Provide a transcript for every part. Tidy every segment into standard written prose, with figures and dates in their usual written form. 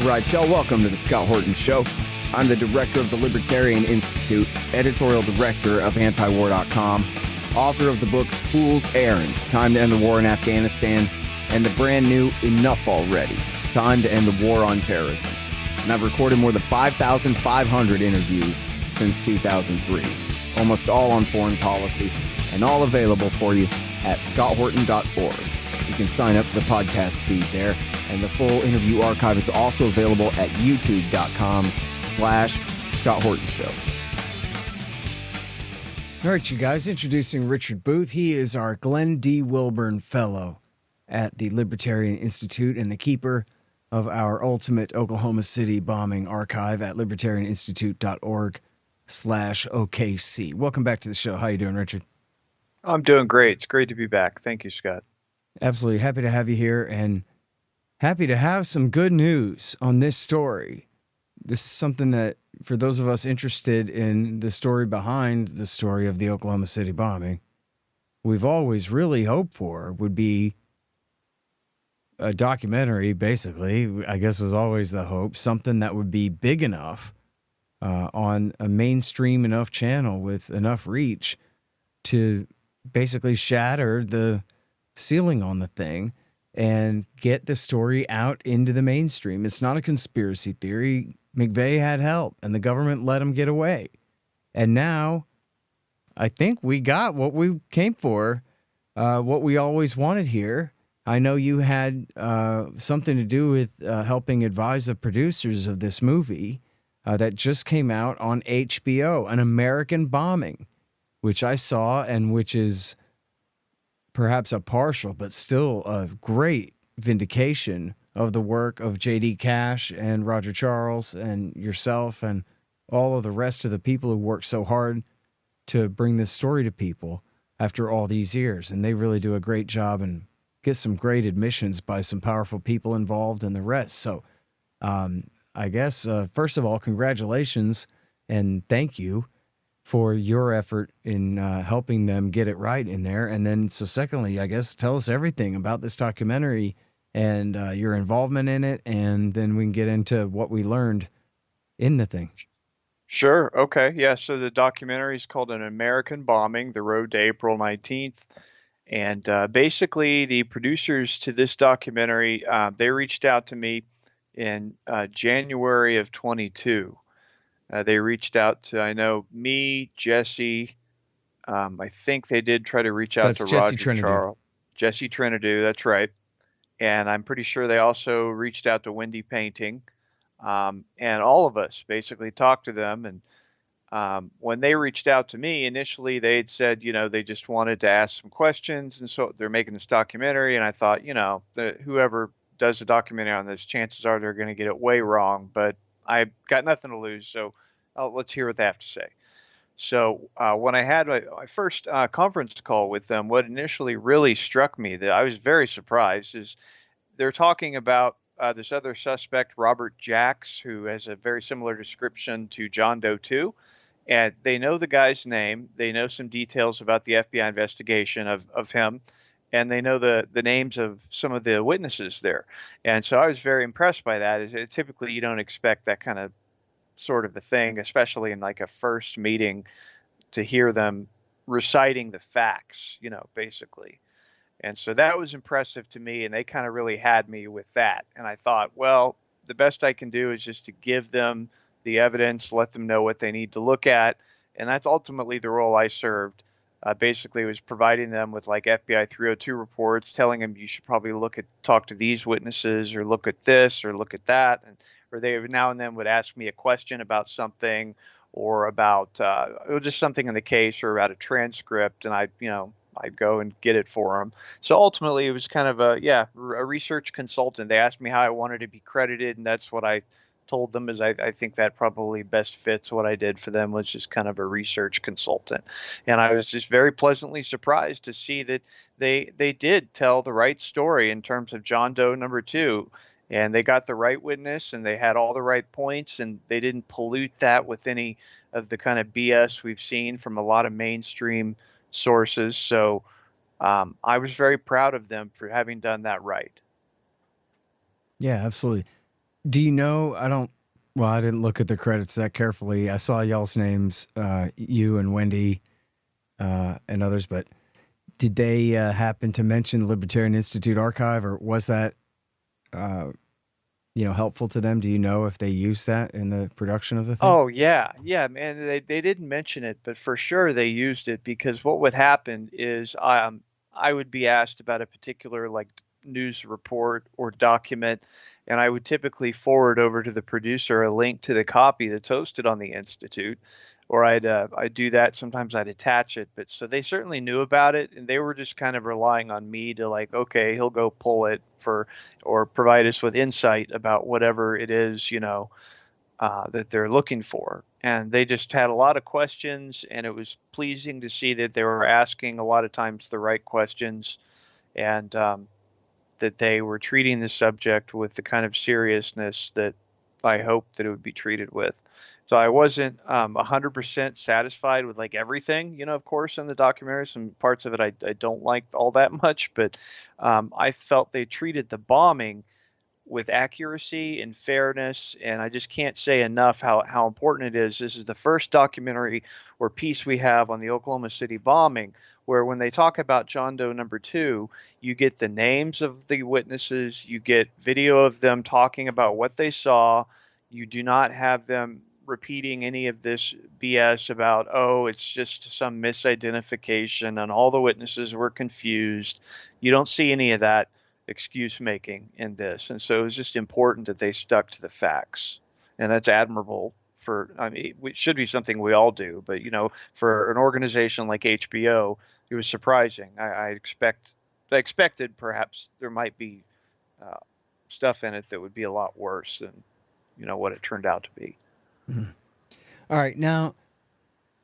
right, y'all. Welcome to the Scott Horton Show. I'm the director of the Libertarian Institute, editorial director of antiwar.com, author of the book Fool's Errand, Time to End the War in Afghanistan, and the brand new Enough Already, Time to End the War on Terrorism. And I've recorded more than 5,500 interviews since 2003, almost all on foreign policy, and all available for you at scotthorton.org. You can sign up for the podcast feed there, and the full interview archive is also available at youtube.com/Scott Horton Show. All right, you guys, introducing Richard Booth. He is our Glenn D. Wilburn Fellow at the Libertarian Institute and the keeper of our ultimate Oklahoma City bombing archive at libertarianinstitute.org/OKC. Welcome back to the show. How you doing, Richard? I'm doing great. It's great to be back. Thank you, Scott. Absolutely. Happy to have you here and happy to have some good news on this story. This is something that, for those of us interested in the story behind the story of the Oklahoma City bombing, we've always really hoped for would be a documentary, basically, I guess was always the hope, something that would be big enough on a mainstream enough channel with enough reach to basically shatter the ceiling on the thing and get the story out into the mainstream. It's not a conspiracy theory. McVeigh had help, and the government let him get away. And now I think we got what we came for, what we always wanted here. I know you had something to do with helping advise the producers of this movie that just came out on HBO, An American Bombing, which I saw and which is perhaps a partial but still a great vindication of the work of J.D. Cash and Roger Charles and yourself and all of the rest of the people who worked so hard to bring this story to people after all these years. And they really do a great job and get some great admissions by some powerful people involved and the rest. So I guess, first of all, congratulations and thank you for your effort in helping them get it right in there. And then, so secondly, I guess, tell us everything about this documentary and your involvement in it, and then we can get into what we learned in the thing. Sure. Okay. Yeah. So the documentary is called An American Bombing, The Road to April 19th. And basically, the producers to this documentary, they reached out to me in January of 22. They reached out to, I know, me, Jesse. I think they did try to reach out to Jesse Roger Charles. Jesse Trinidad, that's right. And I'm pretty sure they also reached out to Wendy Painting. And all of us basically talked to them. And when they reached out to me, initially they had said, they just wanted to ask some questions. And so they're making this documentary. And I thought, whoever does the documentary on this, chances are they're going to get it way wrong. But I got nothing to lose, so let's hear what they have to say. So when I had my first conference call with them, what initially really struck me that I was very surprised is they're talking about this other suspect, Robert Jacks, who has a very similar description to John Doe 2. And they know the guy's name. They know some details about the FBI investigation of him. And they know the names of some of the witnesses there. And so I was very impressed by that. Typically, you don't expect that kind of sort of a thing, especially in like a first meeting, to hear them reciting the facts, basically. And so that was impressive to me. And they kind of really had me with that. And I thought, well, the best I can do is just to give them the evidence, let them know what they need to look at. And that's ultimately the role I served. Basically, it was providing them with like FBI 302 reports, telling them you should probably talk to these witnesses or look at this or look at that. Or they now and then would ask me a question about something or about just something in the case or about a transcript. And I'd go and get it for them. So ultimately, it was kind of a research consultant. They asked me how I wanted to be credited, and that's what I told them is I think that probably best fits what I did for them, was just kind of a research consultant. And I was just very pleasantly surprised to see that they did tell the right story in terms of John Doe number 2. And they got the right witness and they had all the right points, and they didn't pollute that with any of the kind of BS we've seen from a lot of mainstream sources. So I was very proud of them for having done that right. Yeah, absolutely. Do you know? Well, I didn't look at the credits that carefully. I saw y'all's names, you and Wendy, and others, but did they happen to mention the Libertarian Institute archive, or was that, uh, helpful to them? Do you know if they used that in the production of the thing? Oh yeah, yeah, man. They didn't mention it, but for sure they used it because what would happen is I would be asked about a particular like news report or document, and I would typically forward over to the producer a link to the copy that's hosted on the Institute, or I'd do that. Sometimes I'd attach it, but so they certainly knew about it, and they were just kind of relying on me to like, okay, he'll go pull it for or provide us with insight about whatever it is, that they're looking for. And they just had a lot of questions, and it was pleasing to see that they were asking a lot of times the right questions, and that they were treating the subject with the kind of seriousness that I hoped that it would be treated with. So I wasn't 100% satisfied with like everything, of course, in the documentary. Some parts of it I don't like all that much, but I felt they treated the bombing with accuracy and fairness. And I just can't say enough how important it is. This is the first documentary or piece we have on the Oklahoma City bombing, where when they talk about John Doe number two, you get the names of the witnesses, you get video of them talking about what they saw. You do not have them repeating any of this BS about, oh, it's just some misidentification and all the witnesses were confused. You don't see any of that excuse making in this. And so it was just important that they stuck to the facts. And that's admirable I mean, it should be something we all do, but for an organization like HBO, it was surprising. I expected perhaps there might be stuff in it that would be a lot worse than, what it turned out to be. Mhm. All right. Now,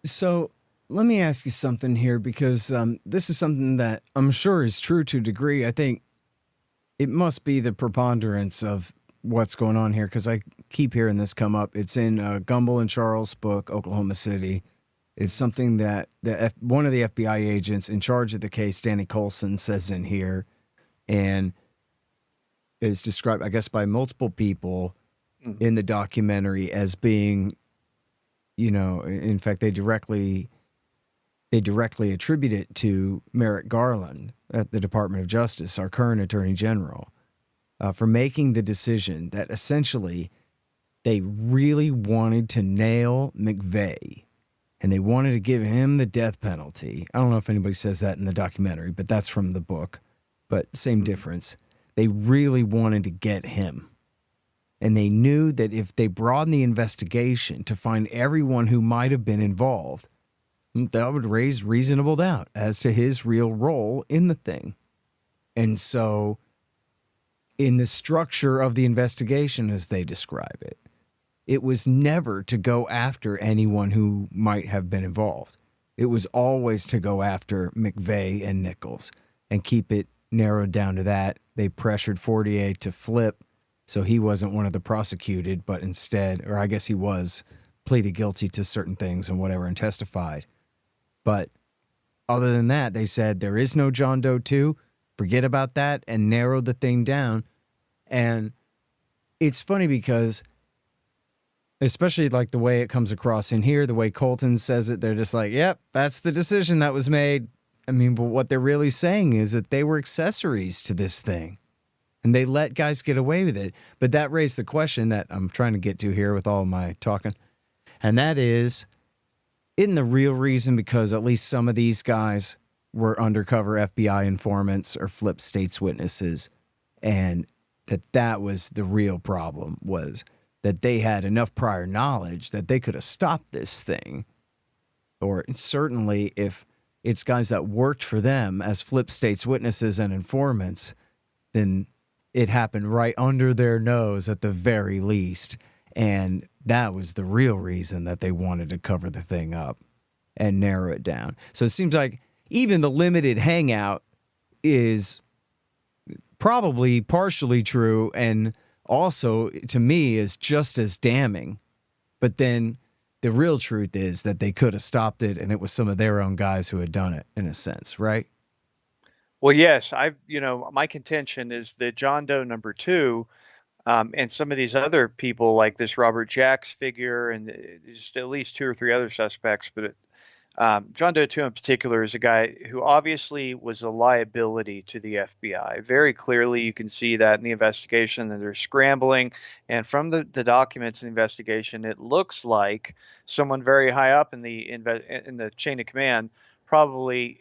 so let me ask you something here because this is something that I'm sure is true to a degree. I think it must be the preponderance of what's going on here because I keep hearing this come up. It's in Gumbel and Charles' book, Oklahoma City. It's something that one of the FBI agents in charge of the case, Danny Colson, says in here and is described, I guess, by multiple people in the documentary as being, in fact, they directly attribute it to Merrick Garland at the Department of Justice, our current Attorney General, for making the decision that essentially they really wanted to nail McVeigh and they wanted to give him the death penalty. I don't know if anybody says that in the documentary, but that's from the book. But same difference. They really wanted to get him. And they knew that if they broadened the investigation to find everyone who might have been involved, that would raise reasonable doubt as to his real role in the thing. And so in the structure of the investigation, as they describe it, it was never to go after anyone who might have been involved. It was always to go after McVeigh and Nichols and keep it narrowed down to that. They pressured Fortier to flip, so he wasn't one of the prosecuted, but instead, or I guess he was, pleaded guilty to certain things and whatever and testified. But other than that, they said there is no John Doe 2. Forget about that and narrowed the thing down. And it's funny because, especially like the way it comes across in here, the way Colton says it, they're just like, yep, that's the decision that was made. I mean, but what they're really saying is that they were accessories to this thing and they let guys get away with it. But that raised the question that I'm trying to get to here with all my talking. And that is, isn't the real reason because at least some of these guys were undercover FBI informants or flip states witnesses, and that was the real problem, was that they had enough prior knowledge that they could have stopped this thing. Or certainly if it's guys that worked for them as flip states witnesses and informants, then it happened right under their nose at the very least. And that was the real reason that they wanted to cover the thing up and narrow it down. So it seems like even the limited hangout is probably partially true and also, to me, is just as damning. But then the real truth is that they could have stopped it and it was some of their own guys who had done it, in a sense, right? Well, yes, my contention is that John Doe number two, And some of these other people, like this Robert Jacks figure, and just at least two or three other suspects, but John Doe 2 in particular is a guy who obviously was a liability to the FBI. Very clearly, you can see that in the investigation, that they're scrambling. And from the documents in the investigation, it looks like someone very high up in the chain of command probably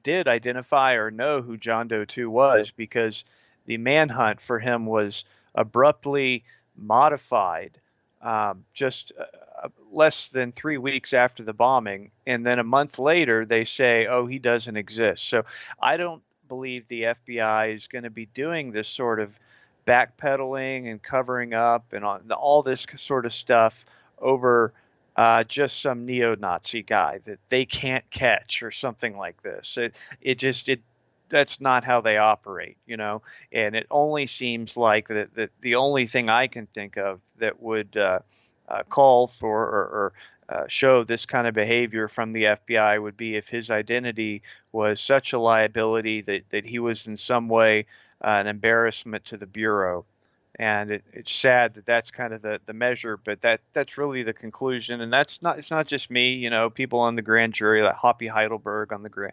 did identify or know who John Doe 2 was, because the manhunt for him was abruptly modified just less than 3 weeks after the bombing, and then a month later they say, "Oh, he doesn't exist." So I don't believe the FBI is going to be doing this sort of backpedaling and covering up and all this sort of stuff over just some neo-Nazi guy that they can't catch or something like this. It that's not how they operate, you know. And it only seems like that the only thing I can think of that would call for or show this kind of behavior from the FBI would be if his identity was such a liability that he was in some way an embarrassment to the Bureau. And it's sad that that's kind of the measure, but that's really the conclusion. And it's not just me, you know, people on the grand jury, like Hoppy Heidelberg on the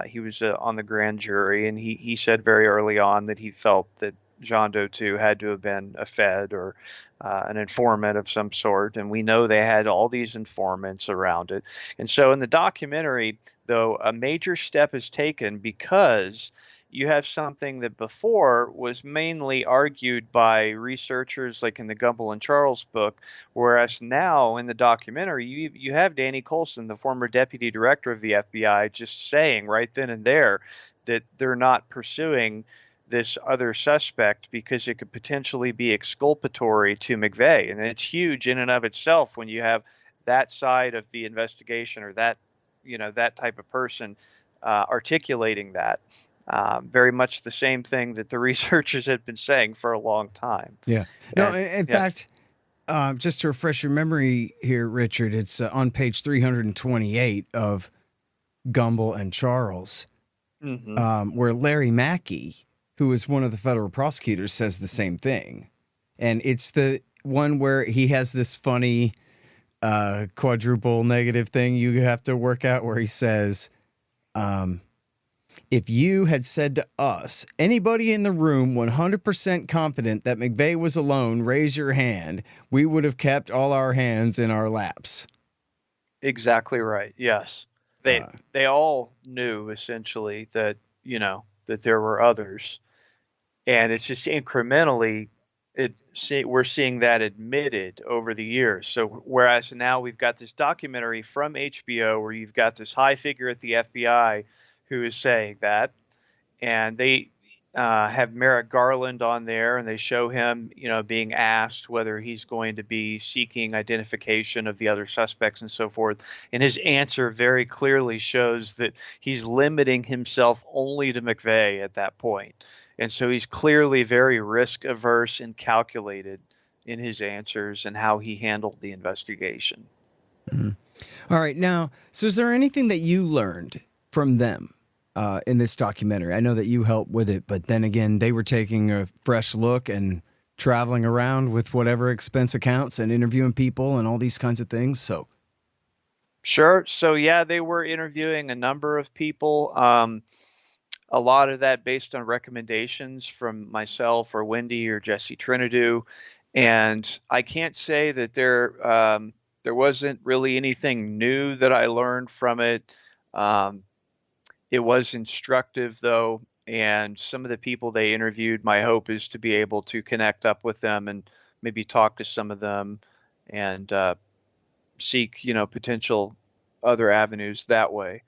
he was on the grand jury, and he said very early on that he felt that John Doe 2 had to have been a Fed or an informant of some sort. And we know they had all these informants around it. And so in the documentary, though, a major step is taken because you have something that before was mainly argued by researchers like in the Gumbel and Charles book, whereas now in the documentary, you have Danny Coulson, the former deputy director of the FBI, just saying right then and there that they're not pursuing this other suspect because it could potentially be exculpatory to McVeigh. And it's huge in and of itself when you have that side of the investigation, or that, you know, that type of person articulating that. Very much the same thing that the researchers had been saying for a long time. Yeah. No, in fact, just to refresh your memory here, Richard, it's on page 328 of Gumbel and Charles, where Larry Mackey, who is one of the federal prosecutors, says the same thing. And it's the one where he has this funny quadruple negative thing you have to work out, where he says, if you had said to us, anybody in the room 100% confident that McVeigh was alone, raise your hand, we would have kept all our hands in our laps. Exactly right. Yes. They all knew essentially that, you know, that there were others. And it's just incrementally, we're seeing that admitted over the years. So whereas now we've got this documentary from HBO where you've got this high figure at the FBI who is saying that, and they have Merrick Garland on there, and they show him, you know, being asked whether he's going to be seeking identification of the other suspects and so forth. And his answer very clearly shows that he's limiting himself only to McVeigh at that point. And so he's clearly very risk averse and calculated in his answers and how he handled the investigation. Mm-hmm. All right. Now, so is there anything that you learned from them in this documentary? I know that you helped with it, but then again, they were taking a fresh look and traveling around with whatever expense accounts and interviewing people and all these kinds of things. So, sure. So yeah, they were interviewing a number of people. A lot of that based on recommendations from myself or Wendy or Jesse Trinidou. And I can't say that there wasn't really anything new that I learned from it. It was instructive, though, and some of the people they interviewed, my hope is to be able to connect up with them and maybe talk to some of them and seek, you know, potential other avenues that way.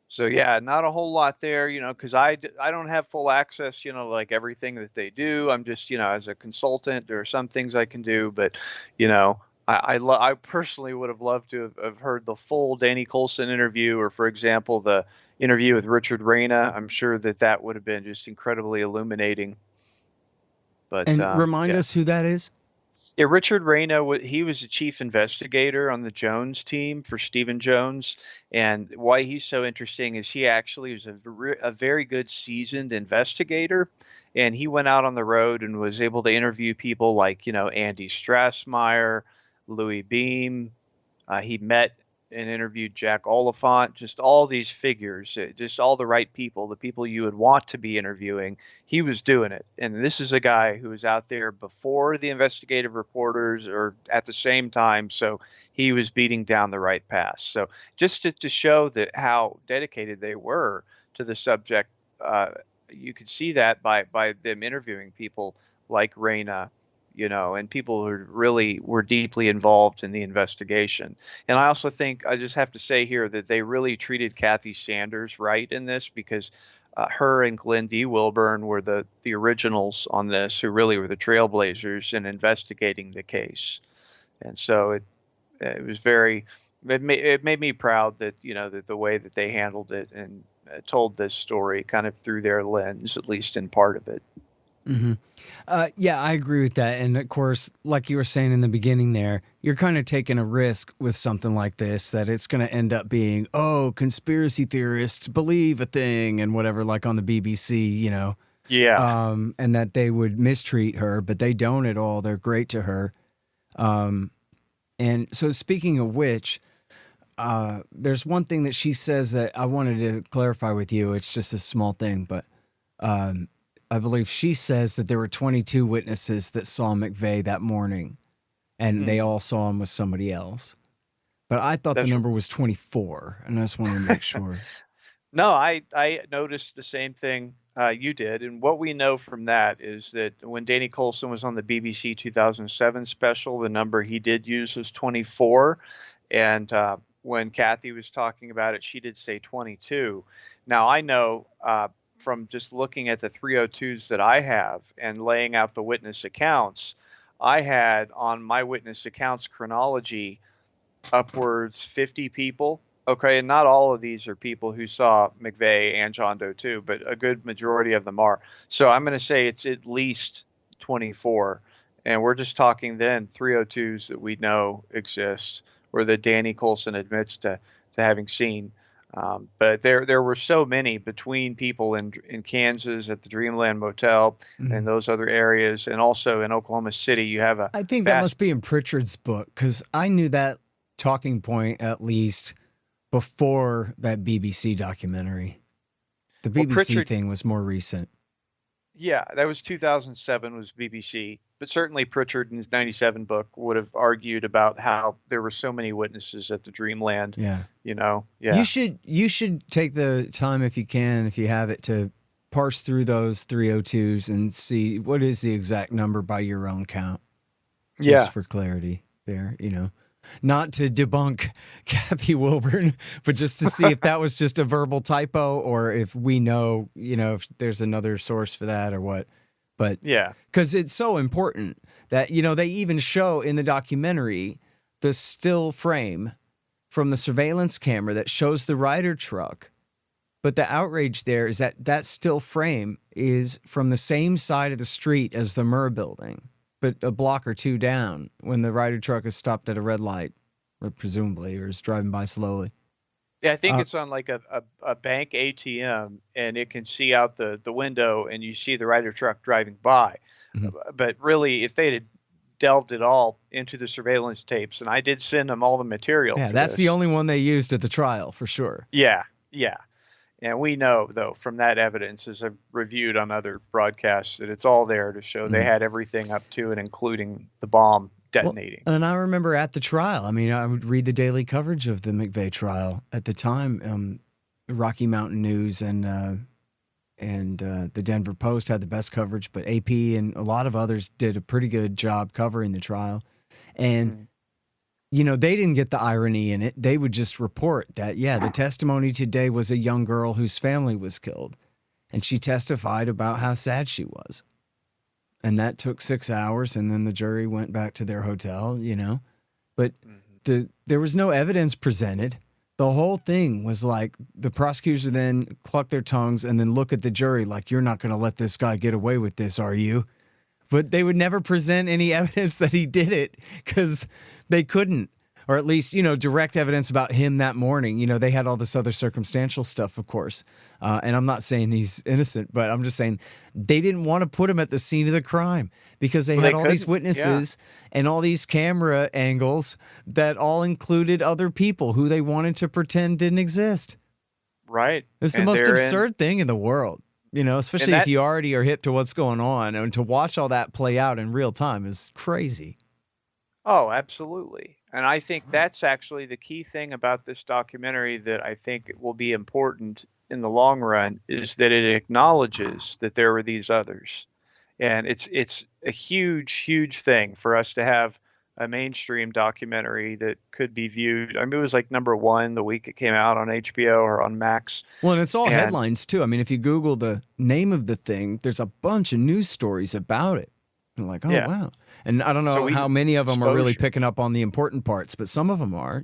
So yeah, not a whole lot there, you know, because I don't have full access, you know, like everything that they do. I'm just, you know, as a consultant, there are some things I can do, but, you know, I personally would have loved to have heard the full Danny Coulson interview, or for example, the interview with Richard Reyna. I'm sure that would have been just incredibly illuminating. But and remind us who that is. Yeah, Richard Reyna, he was the chief investigator on the Jones team for Stephen Jones. And why he's so interesting is he actually was a very good seasoned investigator. And he went out on the road and was able to interview people like, Andy Strassmeyer, Louis Beam. He met and interviewed Jack Oliphant, just all these figures, just all the right people, the people you would want to be interviewing. He was doing it. And this is a guy who was out there before the investigative reporters or at the same time. So he was beating down the right path. So just to show that how dedicated they were to the subject, you could see that by them interviewing people like Reyna, and people who really were deeply involved in the investigation. And I also think I just have to say here that they really treated Kathy Sanders right in this, because her and Glenn D. Wilburn were the originals on this, who really were the trailblazers in investigating the case. And so it was it made me proud that, that the way that they handled it and told this story kind of through their lens, at least in part of it. Mm-hmm. Yeah, I agree with that. And of course, like you were saying in the beginning there, you're kind of taking a risk with something like this, that it's going to end up being, oh, conspiracy theorists believe a thing and whatever, like on the BBC, Yeah. And that they would mistreat her, but they don't at all. They're great to her. And so speaking of which, there's one thing that she says that I wanted to clarify with you. It's just a small thing, but I believe she says that there were 22 witnesses that saw McVeigh that morning, and they all saw him with somebody else. But I thought the number was 24, and I just wanted to make sure. No, I noticed the same thing you did. And what we know from that is that when Danny Coulson was on the BBC 2007 special, the number he did use was 24. And when Kathy was talking about it, she did say 22. Now, I know from just looking at the 302s that I have and laying out the witness accounts, I had on my witness accounts chronology upwards 50 people. Okay, and not all of these are people who saw McVeigh and John Doe too, but a good majority of them are. So I'm going to say it's at least 24. And we're just talking then 302s that we know exist, or that Danny Coulson admits to having seen. But there were so many between people in Kansas at the Dreamland Motel and those other areas, and also in Oklahoma City. You have I think that must be in Pritchard's book, because I knew that talking point at least before that BBC documentary. The BBC thing was more recent. Yeah, that was 2007 was BBC. But certainly Pritchard in his 97 book would have argued about how there were so many witnesses at the Dreamland. Yeah. Yeah. You should take the time, if you can, if you have it, to parse through those 302s and see what is the exact number by your own count. Just for clarity there, Not to debunk Kathy Wilburn, but just to see if that was just a verbal typo, or if we know, if there's another source for that or what. But yeah, because it's so important that, they even show in the documentary the still frame from the surveillance camera that shows the Ryder truck. But the outrage there is that still frame is from the same side of the street as the Murr building, but a block or two down, when the Ryder truck is stopped at a red light, or presumably, or is driving by slowly. Yeah, I think it's on like a bank ATM, and it can see out the window, and you see the Ryder truck driving by. Mm-hmm. But really, if they had delved at all into the surveillance tapes, and I did send them all the material. Yeah, that's the only one they used at the trial, for sure. Yeah. And we know, though, from that evidence, as I've reviewed on other broadcasts, that it's all there to show they had everything up to and including the bomb detonating. Well, and I remember at the trial, I would read the daily coverage of the McVeigh trial at the time. Rocky Mountain News and the Denver Post had the best coverage, but AP and a lot of others did a pretty good job covering the trial. And they didn't get the irony in it. They would just report that, the testimony today was a young girl whose family was killed, and she testified about how sad she was. And that took 6 hours, and then the jury went back to their hotel, But there was no evidence presented. The whole thing was like the prosecutors then cluck their tongues and then look at the jury like, you're not going to let this guy get away with this, are you? but they would never present any evidence that he did it because they couldn't. Or at least, direct evidence about him that morning. They had all this other circumstantial stuff, of course. And I'm not saying he's innocent, but I'm just saying they didn't want to put him at the scene of the crime because they had all these witnesses and all these camera angles that all included other people who they wanted to pretend didn't exist. Right. It's the most absurd thing in the world, especially if you already are hip to what's going on. And to watch all that play out in real time is crazy. Oh, absolutely. And I think that's actually the key thing about this documentary that I think will be important in the long run is that it acknowledges that there were these others. And it's a huge, huge thing for us to have a mainstream documentary that could be viewed. I mean, it was like #1 the week it came out on HBO or on Max. Well, and it's all headlines too. I mean, if you Google the name of the thing, there's a bunch of news stories about it. And like, oh, wow. And I don't know how many of them are really picking up on the important parts, but some of them are,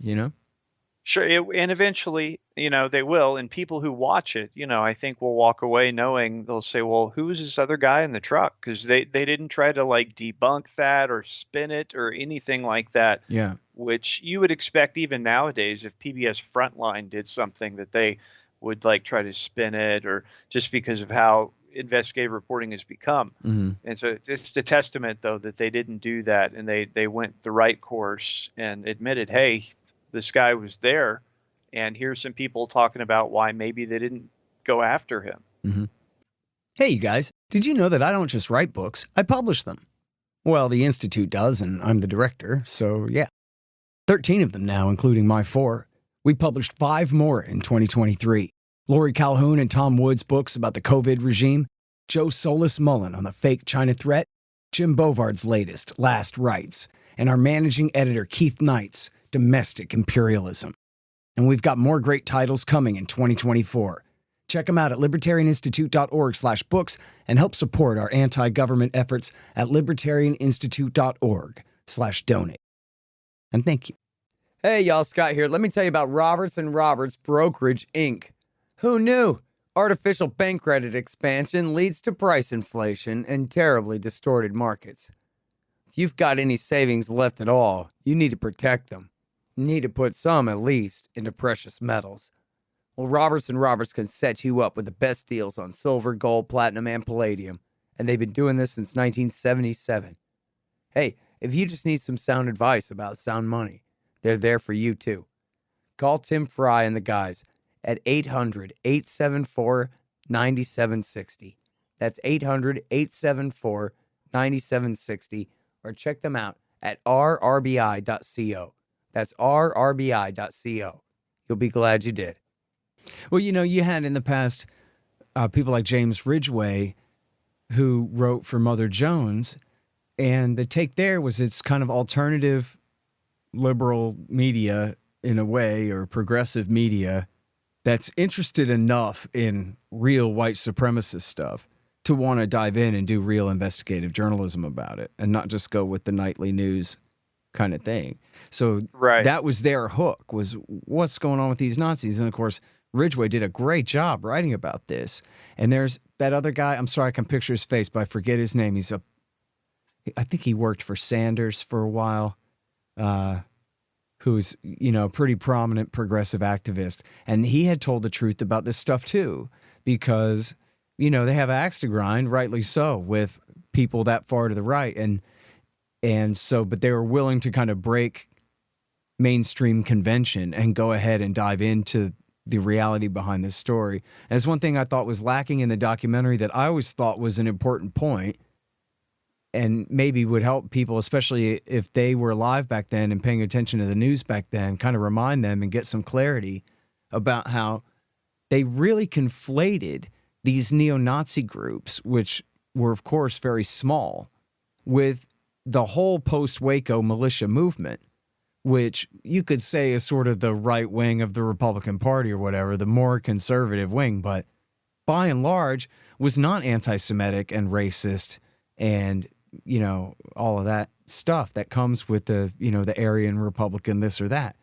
Sure. And eventually, they will. And people who watch it, I think will walk away knowing they'll say, well, who's this other guy in the truck? Because they didn't try to like debunk that or spin it or anything like that. Yeah. Which you would expect even nowadays if PBS Frontline did something that they would like try to spin it or just because of how investigative reporting has become. Mm-hmm. And so it's a testament, though, that they didn't do that and they went the right course and admitted, hey, this guy was there. And here's some people talking about why maybe they didn't go after him. Mm-hmm. Hey, you guys, did you know that I don't just write books, I publish them? Well, the Institute does, and I'm the director, so yeah. 13 of them now, including my 4. We published 5 more in 2023. Lori Calhoun and Tom Wood's books about the COVID regime, Joe Solis Mullen on the fake China threat, Jim Bovard's latest, Last Rites, and our managing editor Keith Knight's Domestic Imperialism. And we've got more great titles coming in 2024. Check them out at libertarianinstitute.org/books and help support our anti-government efforts at libertarianinstitute.org/donate. And thank you. Hey, y'all, Scott here. Let me tell you about Roberts & Roberts Brokerage, Inc. Who knew? Artificial bank credit expansion leads to price inflation and terribly distorted markets. If you've got any savings left at all, you need to protect them. You need to put some, at least, into precious metals. Well, Roberts & Roberts can set you up with the best deals on silver, gold, platinum, and palladium, and they've been doing this since 1977. Hey, if you just need some sound advice about sound money, they're there for you, too. Call Tim Fry and the guys at 800-874-9760. That's 800-874-9760, or check them out at rrbi.co. That's rrbi.co. You'll be glad you did. Well, you had in the past people like James Ridgway who wrote for Mother Jones, and the take there was it's kind of alternative liberal media in a way, or progressive media that's interested enough in real white supremacist stuff to want to dive in and do real investigative journalism about it and not just go with the nightly news kind of thing. So that was their hook, was what's going on with these Nazis. And of course, Ridgway did a great job writing about this. And there's that other guy, I'm sorry, I can picture his face, but I forget his name. I think he worked for Sanders for a while, who's, pretty prominent progressive activist. And he had told the truth about this stuff too, because, they have axe to grind, rightly so, with people that far to the right. And so, but they were willing to kind of break mainstream convention and go ahead and dive into the reality behind this story. And it's one thing I thought was lacking in the documentary that I always thought was an important point and maybe would help people, especially if they were alive back then and paying attention to the news back then, kind of remind them and get some clarity about how they really conflated these neo-Nazi groups, which were, of course, very small, with the whole post-Waco militia movement, which you could say is sort of the right wing of the Republican Party or whatever, the more conservative wing, but by and large was not anti-Semitic and racist and, all of that stuff that comes with the, the Aryan Republican, this or that.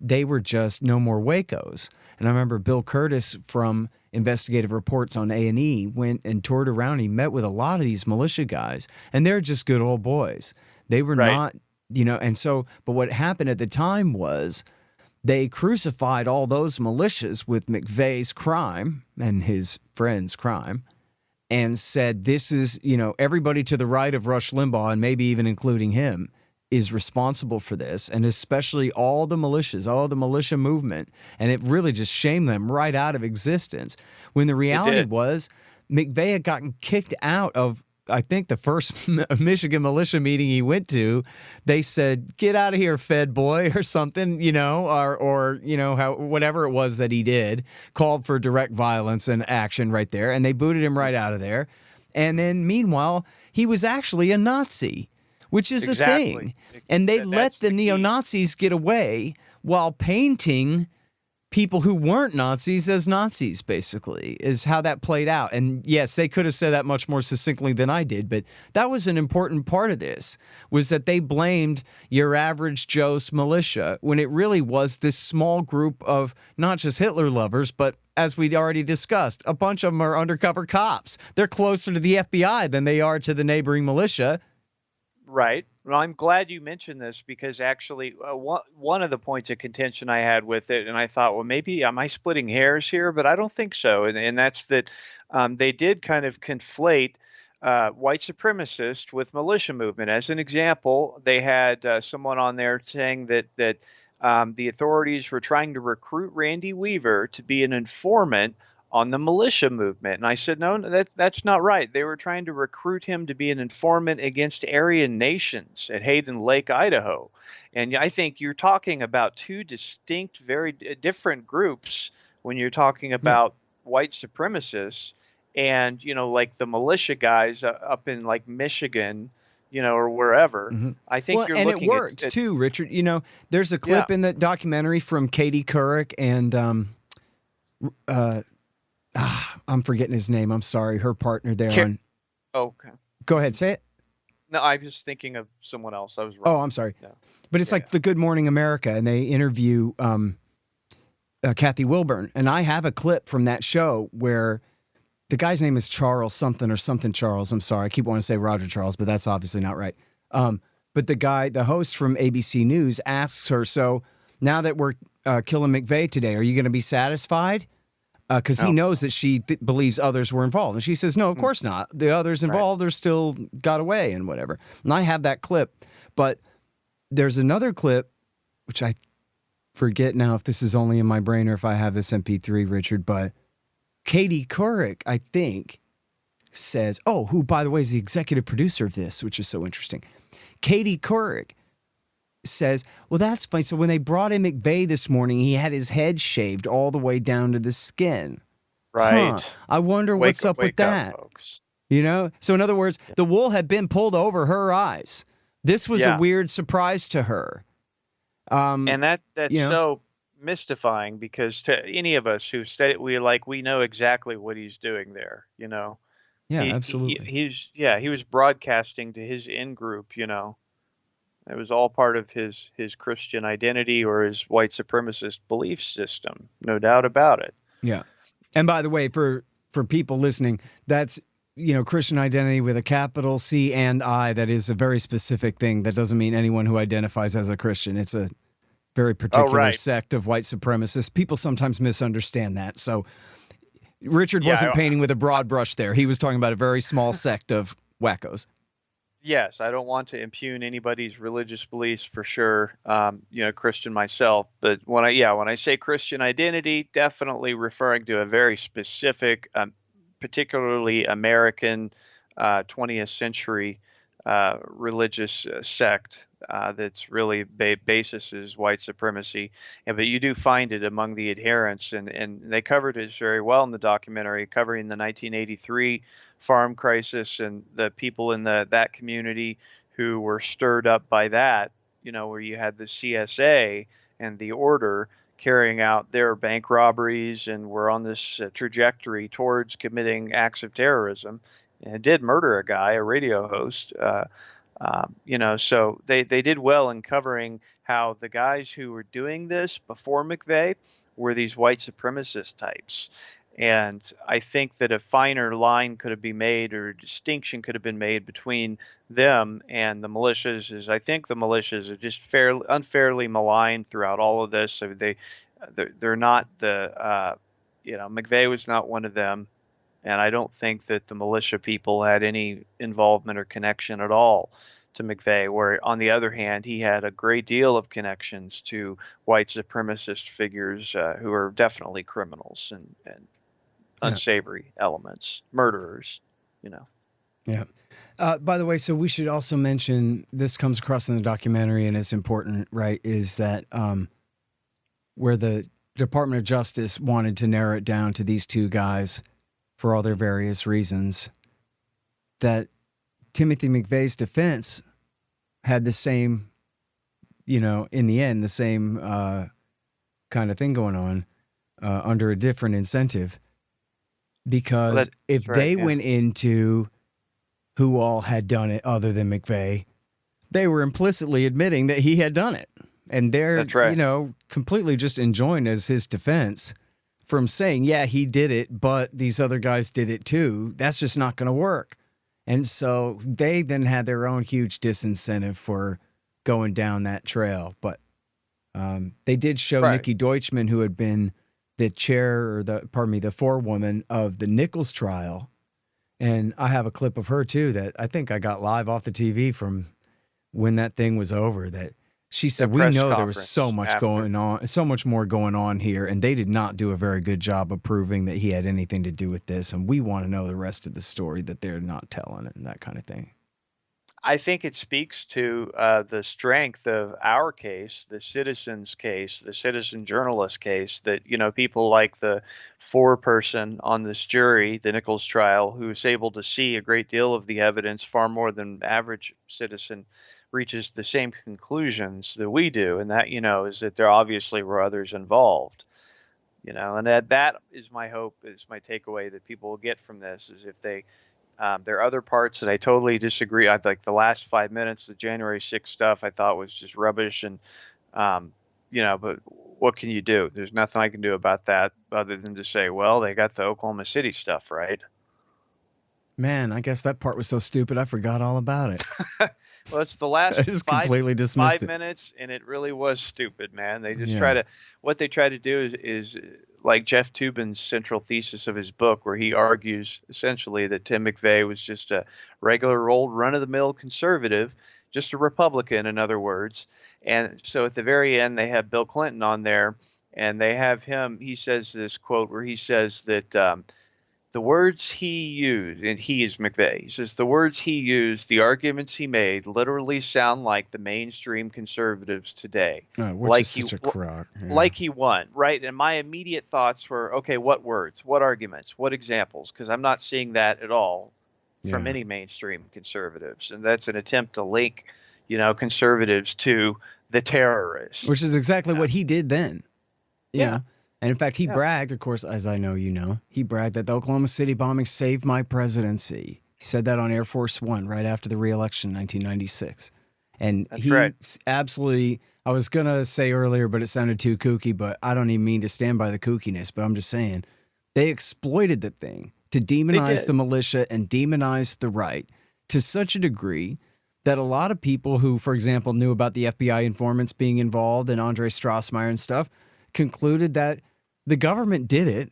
they were just no more Wacos. And I remember Bill Curtis from Investigative Reports on A&E went and toured around. He met with a lot of these militia guys, and they're just good old boys. They were Right. not, and so, but what happened at the time was they crucified all those militias with McVeigh's crime and his friend's crime, and said, this is, everybody to the right of Rush Limbaugh, and maybe even including him, is responsible for this, and especially all the militias, all the militia movement. And it really just shamed them right out of existence. When the reality was, McVeigh had gotten kicked out of, I think, the first Michigan militia meeting he went to. They said, get out of here, Fed boy, or something, or whatever it was that he did, called for direct violence and action right there. And they booted him right out of there. And then meanwhile, he was actually a Nazi, which is a thing. And they let the neo-Nazis get away while painting people who weren't Nazis as Nazis, basically, is how that played out. And yes, they could have said that much more succinctly than I did, but that was an important part of this, was that they blamed your average Joe's militia when it really was this small group of not just Hitler lovers, but as we'd already discussed, a bunch of them are undercover cops. They're closer to the FBI than they are to the neighboring militia. Right. Well, I'm glad you mentioned this because actually one of the points of contention I had with it, and I thought, well, maybe am I splitting hairs here? But I don't think so. And that's that they did kind of conflate white supremacist with militia movement. As an example, they had someone on there saying that the authorities were trying to recruit Randy Weaver to be an informant on the militia movement. And I said, no, that's not right. They were trying to recruit him to be an informant against Aryan nations at Hayden Lake, Idaho. And I think you're talking about two distinct, very different groups when you're talking about white supremacists and, like the militia guys up in like Michigan, or wherever. Mm-hmm. I think you're and looking it worked at, too, Richard. There's a clip in the documentary from Katie Couric and I'm forgetting his name. I'm sorry. Her partner there. Okay. Go ahead. Say it. No, I was thinking of someone else. I was wrong. Oh, I'm sorry. No. But it's like the Good Morning America, and they interview Kathy Wilburn. And I have a clip from that show where the guy's name is Charles something or something Charles. I'm sorry. I keep wanting to say Roger Charles, but that's obviously not right. But the host from ABC News asks her, so now that we're killing McVeigh today, are you going to be satisfied? Because he knows that she believes others were involved. And she says, no, of course not. The others involved are still got away and whatever. And I have that clip. But there's another clip, which I forget now if this is only in my brain or if I have this MP3, Richard. But Katie Couric, I think, says, who, by the way, is the executive producer of this, which is so interesting. Katie Couric says, well, that's funny. So when they brought in McVeigh this morning, he had his head shaved all the way down to the skin. Right. I wonder what's up with that. Folks. So in other words, the wool had been pulled over her eyes. This was a weird surprise to her. And that's so mystifying because to any of us who study, we know exactly what he's doing there, Yeah, absolutely. He was broadcasting to his in-group, It was all part of his Christian identity or his white supremacist belief system, no doubt about it. Yeah. And by the way, for people listening, that's, Christian identity with a capital C and I. That is a very specific thing. That doesn't mean anyone who identifies as a Christian. It's a very particular sect of white supremacists. People sometimes misunderstand that. So Richard wasn't painting with a broad brush there. He was talking about a very small sect of wackos. Yes, I don't want to impugn anybody's religious beliefs for sure. Christian myself, but when I say Christian identity, definitely referring to a very specific, particularly American 20th century religious sect that's really basis is white supremacy. But you do find it among the adherents, and they covered it very well in the documentary, covering the 1983 farm crisis and the people in that community who were stirred up by that, where you had the CSA and the order carrying out their bank robberies and were on this trajectory towards committing acts of terrorism. And it did murder a guy, a radio host, So they did well in covering how the guys who were doing this before McVeigh were these white supremacist types. And I think that a finer line could have been made, or a distinction could have been made between them and the militias. Is I think the militias are just unfairly maligned throughout all of this. So they're not McVeigh was not one of them, and I don't think that the militia people had any involvement or connection at all to McVeigh, where on the other hand, he had a great deal of connections to white supremacist figures who are definitely criminals and Yeah. unsavory elements, murderers, you know. Yeah. By the way, so we should also mention, this comes across in the documentary and it's important, right? Is that where the Department of Justice wanted to narrow it down to these two guys for all their various reasons, that Timothy McVeigh's defense had the same, in the end, the same kind of thing going on under a different incentive. Because if they went into who all had done it other than McVeigh, they were implicitly admitting that he had done it. And they're, completely just enjoined as his defense from saying, yeah, he did it, but these other guys did it too. That's just not going to work. And so they then had their own huge disincentive for going down that trail. But they did show Nikki Deutschman, who had been the chair, or the forewoman of the Nichols trial. And I have a clip of her too that I think I got live off the TV from when that thing was over, that she said, we know there was so much going on, so much more going on here, and they did not do a very good job of proving that he had anything to do with this. And we want to know the rest of the story that they're not telling, and that kind of thing. I think it speaks to the strength of our case, the citizen's case, the citizen journalist case, that, people like the foreperson on this jury, the Nichols trial, who's able to see a great deal of the evidence, far more than average citizen, reaches the same conclusions that we do. And that, is that there obviously were others involved, and that is my hope, is my takeaway that people will get from this, is if they, there are other parts that I totally disagree. I like the last 5 minutes, the January 6th stuff, I thought was just rubbish. And, but what can you do? There's nothing I can do about that other than to say, well, they got the Oklahoma City stuff right. Man, I guess that part was so stupid, I forgot all about it. Well, it's the last completely dismissed 5 minutes, and it really was stupid, man. They just what they try to do is like Jeff Toobin's central thesis of his book, where he argues essentially that Tim McVeigh was just a regular old run-of-the-mill conservative, just a Republican, in other words. And so at the very end, they have Bill Clinton on there, and they have him, he says this quote where he says that the words he used, and he is McVeigh, he says the words he used, the arguments he made, literally sound like the mainstream conservatives today. Which like is such a crock. Yeah. Like he won, right? And my immediate thoughts were, okay, what words, what arguments, what examples? Because I'm not seeing that at all from any mainstream conservatives. And that's an attempt to link, conservatives to the terrorists. Which is exactly what he did then. Yeah. And in fact, he bragged, of course, as I know you know, he bragged that the Oklahoma City bombing saved my presidency. He said that on Air Force One right after the re-election in 1996. And absolutely, I was going to say earlier, but it sounded too kooky, but I don't even mean to stand by the kookiness, but I'm just saying they exploited the thing to demonize the militia and demonize the right to such a degree that a lot of people who, for example, knew about the FBI informants being involved and Andre Strassmeyer and stuff, concluded that the government did it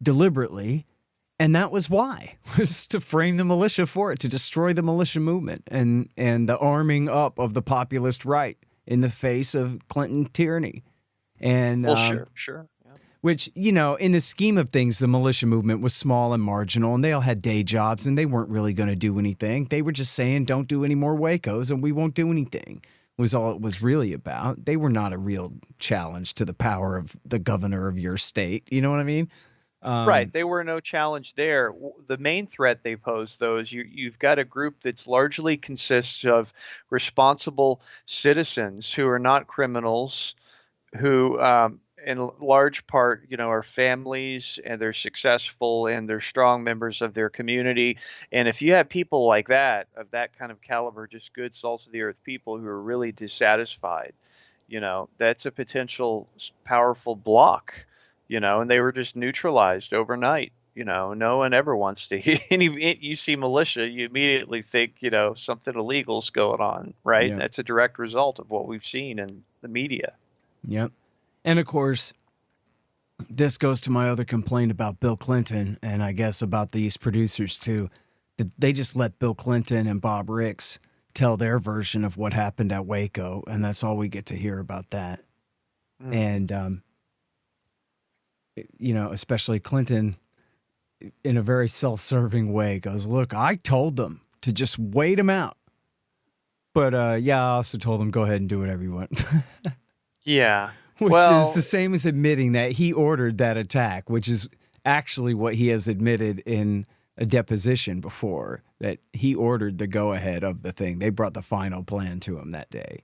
deliberately, and that was why, was to frame the militia for it, to destroy the militia movement and the arming up of the populist right in the face of Clinton tyranny. And sure. Yeah. Which, in the scheme of things, the militia movement was small and marginal, and they all had day jobs, and they weren't really going to do anything. They were just saying, don't do any more Wacos, and we won't do anything. Was all it was really about. They were not a real challenge to the power of the governor of your state. You know what I mean? Right. They were no challenge there. The main threat they pose, though, is you've got a group that's largely consists of responsible citizens who are not criminals, who in large part, are families, and they're successful and they're strong members of their community. And if you have people like that, of that kind of caliber, just good salt of the earth people who are really dissatisfied, that's a potential powerful block, and they were just neutralized overnight. No one ever wants to hear you see militia, you immediately think, something illegal's going on, right? Yeah. That's a direct result of what we've seen in the media. Yep. And of course, this goes to my other complaint about Bill Clinton, and I guess about these producers too, that they just let Bill Clinton and Bob Ricks tell their version of what happened at Waco, and that's all we get to hear about that. And, especially Clinton, in a very self-serving way, goes, look, I told them to just wait him out. But, I also told them, go ahead and do whatever you want. Yeah. Which well, is the same as admitting that he ordered that attack, which is actually what he has admitted in a deposition before, that he ordered the go-ahead of the thing. They brought the final plan to him that day.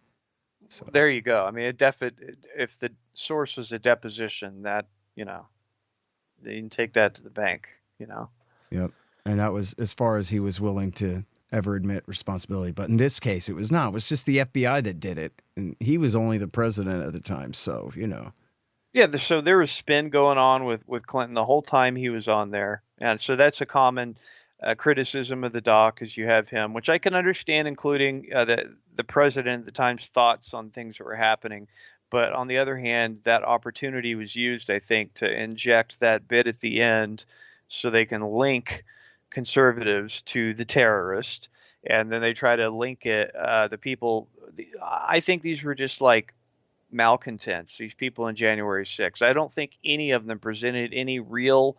So there you go. I mean, if the source was a deposition, that, they can take that to the bank, Yep. And that was as far as he was willing to ever admit responsibility. But in this case, it was not. It was just the FBI that did it. And he was only the president at the time. So, Yeah, so there was spin going on with Clinton the whole time he was on there. And so that's a common criticism of the doc, is you have him, which I can understand, including the president at the time's thoughts on things that were happening. But on the other hand, that opportunity was used, I think, to inject that bit at the end so they can link conservatives to the terrorist. And then they try to link it, I think these were just like malcontents, these people in January 6th. I don't think any of them presented any real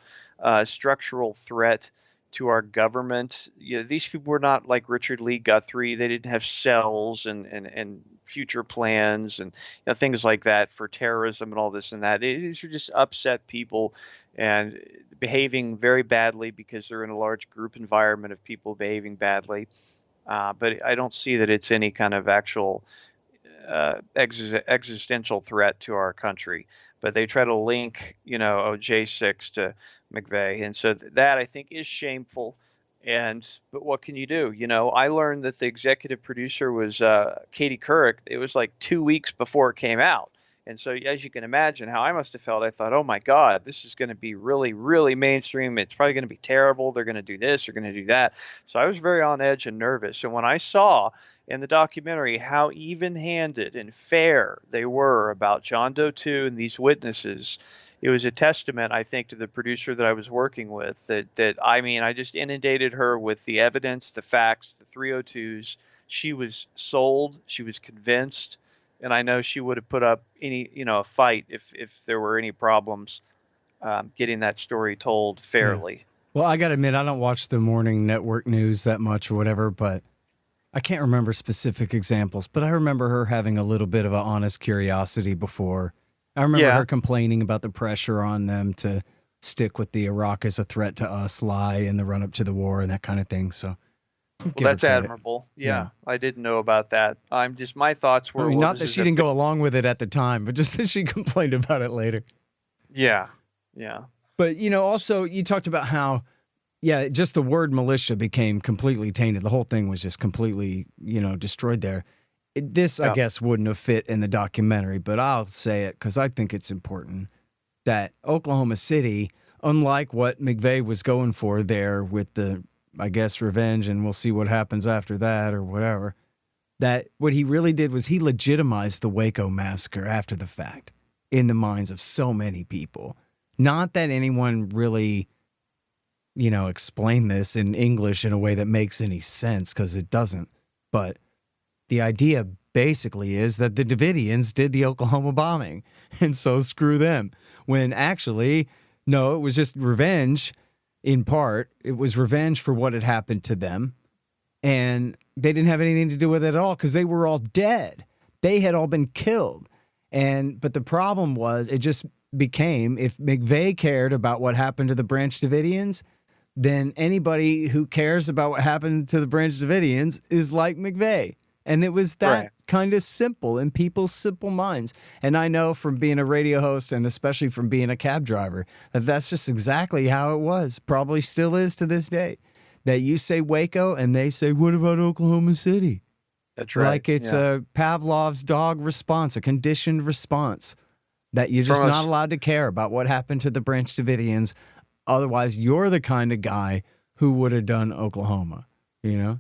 structural threat to our government. These people were not like Richard Lee Guthrie. They didn't have cells and future plans and things like that for terrorism and all this and that. These are just upset people and behaving very badly because they're in a large group environment of people behaving badly. But I don't see that it's any kind of actual existential threat to our country. But they try to link, J6 to McVeigh. And so that, I think, is shameful. But what can you do? I learned that the executive producer was Katie Couric. It was like 2 weeks before it came out. And so, as you can imagine how I must have felt, I thought, oh my God, this is going to be really, really mainstream. It's probably going to be terrible. They're going to do this, they're going to do that. So I was very on edge and nervous. And when I saw in the documentary how even-handed and fair they were about John Doe 2 and these witnesses, it was a testament, I think, to the producer that I was working with, I just inundated her with the evidence, the facts, the 302s. She was sold. She was convinced. And I know she would have put up a fight if there were any problems getting that story told fairly. Yeah. Well, I got to admit, I don't watch the morning network news that much or whatever, but I can't remember specific examples. But I remember her having a little bit of an honest curiosity before. I remember her complaining about the pressure on them to stick with the Iraq as a threat to us lie in the run up to the war and that kind of thing. So. Well, that's admirable. Yeah, I didn't know about that. My thoughts were, not that she didn't go along with it at the time, but just that she complained about it later. Yeah. But, also you talked about how, just the word militia became completely tainted. The whole thing was just completely, destroyed there. I guess, wouldn't have fit in the documentary, but I'll say it because I think it's important that Oklahoma City, unlike what McVeigh was going for there with the, I guess, revenge, and we'll see what happens after that or whatever, that what he really did was he legitimized the Waco massacre after the fact in the minds of so many people. Not that anyone really, explained this in English in a way that makes any sense, because it doesn't. But the idea basically is that the Davidians did the Oklahoma bombing, and so screw them. When actually, no, it was just revenge. In part, it was revenge for what had happened to them, and they didn't have anything to do with it at all because they were all dead. They had all been killed. But the problem was, it just became, if McVeigh cared about what happened to the Branch Davidians, then anybody who cares about what happened to the Branch Davidians is like McVeigh. And it was that Right. kind of simple in people's simple minds. And I know from being a radio host and especially from being a cab driver that that's just exactly how it was. Probably still is to this day. That you say Waco and they say, what about Oklahoma City? That's right. Like it's Yeah. a Pavlov's dog response, a conditioned response that you're just From not us. allowed to care about what happened to the Branch Davidians. Otherwise, you're the kind of guy who would have done Oklahoma, you know?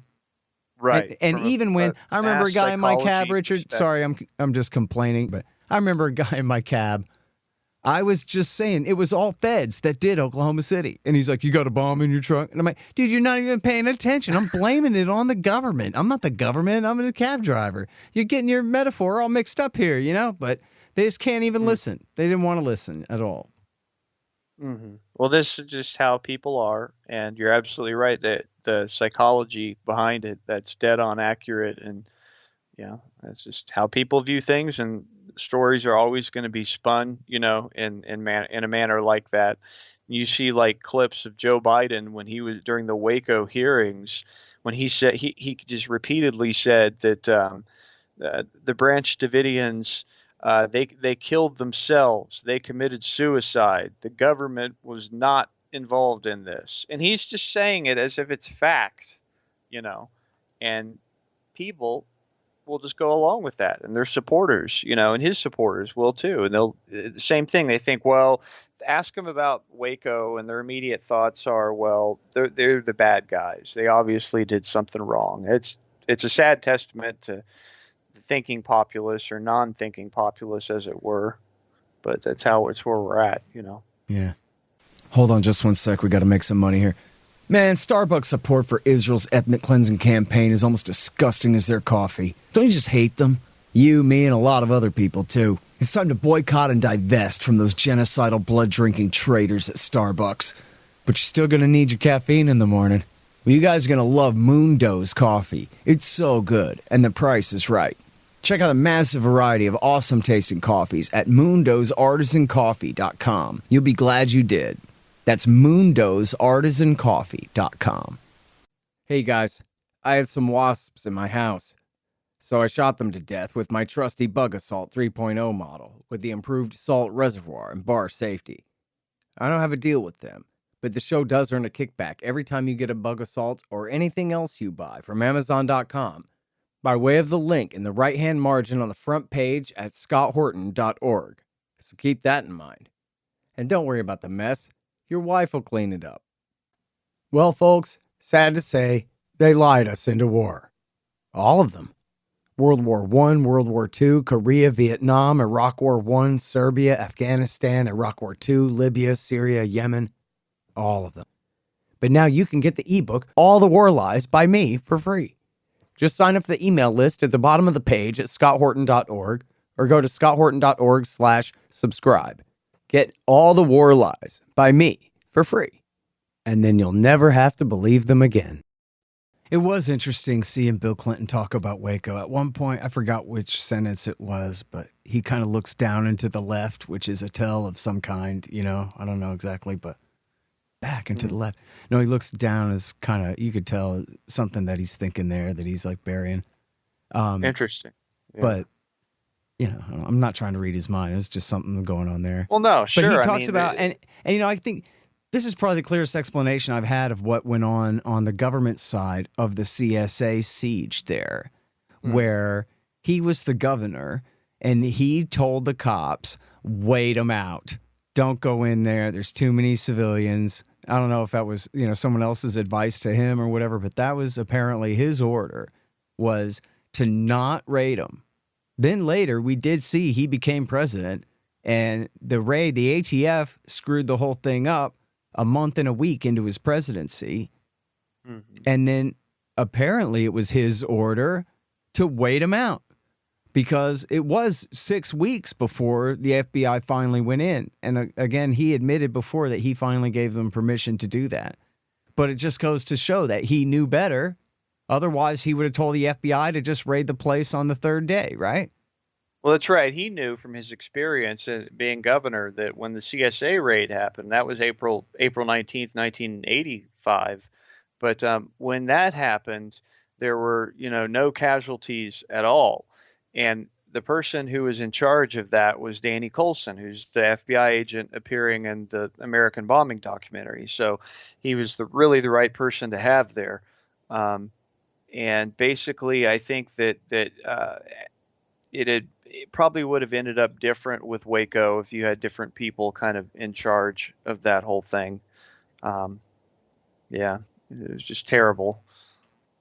Right. And From even a when I remember a mass guy in my cab, psychology Richard, perspective. sorry, I'm just complaining, but I remember a guy in my cab. I was just saying it was all feds that did Oklahoma City. And he's like, you got a bomb in your truck? And I'm like, dude, you're not even paying attention. I'm blaming it on the government. I'm not the government. I'm a cab driver. You're getting your metaphor all mixed up here, you know? But they just can't even listen. They didn't want to listen at all. Mm-hmm. Well, this is just how people are, and you're absolutely right that the psychology behind it, that's dead on accurate, and yeah, that's just how people view things, and stories are always going to be spun, in a manner like that. You see like clips of Joe Biden when he was during the Waco hearings, when he said he just repeatedly said that the Branch Davidians, they killed themselves. They committed suicide. The government was not involved in this, and he's just saying it as if it's fact, you know, and people will just go along with that, and their supporters, and his supporters will too, and they'll the same thing. They think, well, ask them about Waco, and their immediate thoughts are, well, they're the bad guys. They obviously did something wrong. It's a sad testament to the thinking populace or non-thinking populace, as it were. But it's where we're at. Yeah. Hold on just one sec. We got to make some money here. Man, Starbucks support for Israel's ethnic cleansing campaign is almost disgusting as their coffee. Don't you just hate them? You, me, and a lot of other people, too. It's time to boycott and divest from those genocidal blood-drinking traitors at Starbucks. But you're still going to need your caffeine in the morning. Well, you guys are going to love Moondo's coffee. It's so good, and the price is right. Check out a massive variety of awesome-tasting coffees at MoondosArtisanCoffee.com. You'll be glad you did. That's MoondosArtisanCoffee.com. Hey guys, I had some wasps in my house, so I shot them to death with my trusty Bug Assault 3.0 model with the improved salt reservoir and bar safety. I don't have a deal with them, but the show does earn a kickback every time you get a Bug Assault or anything else you buy from Amazon.com by way of the link in the right-hand margin on the front page at scotthorton.org. So keep that in mind. And don't worry about the mess. Your wife will clean it up. Well, folks, sad to say, they lied us into war. All of them. World War I, World War II, Korea, Vietnam, Iraq War I, Serbia, Afghanistan, Iraq War II, Libya, Syria, Yemen. All of them. But now you can get the ebook, All the War Lies, by me for free. Just sign up for the email list at the bottom of the page at scotthorton.org or go to scotthorton.org/subscribe. Get All the War Lies by me for free, and then you'll never have to believe them again. It was interesting seeing Bill Clinton talk about Waco. At one point, I forgot which sentence it was, but he kind of looks down into the left, which is a tell of some kind, I don't know exactly, but back into the left. No, he looks down as kind of, you could tell something that he's thinking there that he's like burying. Interesting. Yeah. But I'm not trying to read his mind. It's just something going on there. Well, no, But sure. he I talks mean, about, and I think this is probably the clearest explanation I've had of what went on the government side of the CSA siege there, where he was the governor and he told the cops, wait them out. Don't go in there. There's too many civilians. I don't know if that was, someone else's advice to him or whatever, but that was apparently his order, was to not raid them. Then later, we did see he became president, and the ATF screwed the whole thing up a month and a week into his presidency. And then apparently it was his order to wait him out because it was 6 weeks before the FBI finally went in. And again, he admitted before that he finally gave them permission to do that. But it just goes to show that he knew better. Otherwise, he would have told the FBI to just raid the place on the third day, right? Well, that's right. He knew from his experience being governor that when the CSA raid happened, that was April 19th, 1985. But when that happened, There were, no casualties at all. And the person who was in charge of that was Danny Coulson, who's the FBI agent appearing in the American bombing documentary. So he was really the right person to have there. Um, and basically, I think that it probably would have ended up different with Waco if you had different people kind of in charge of that whole thing. Um, yeah, it was just terrible.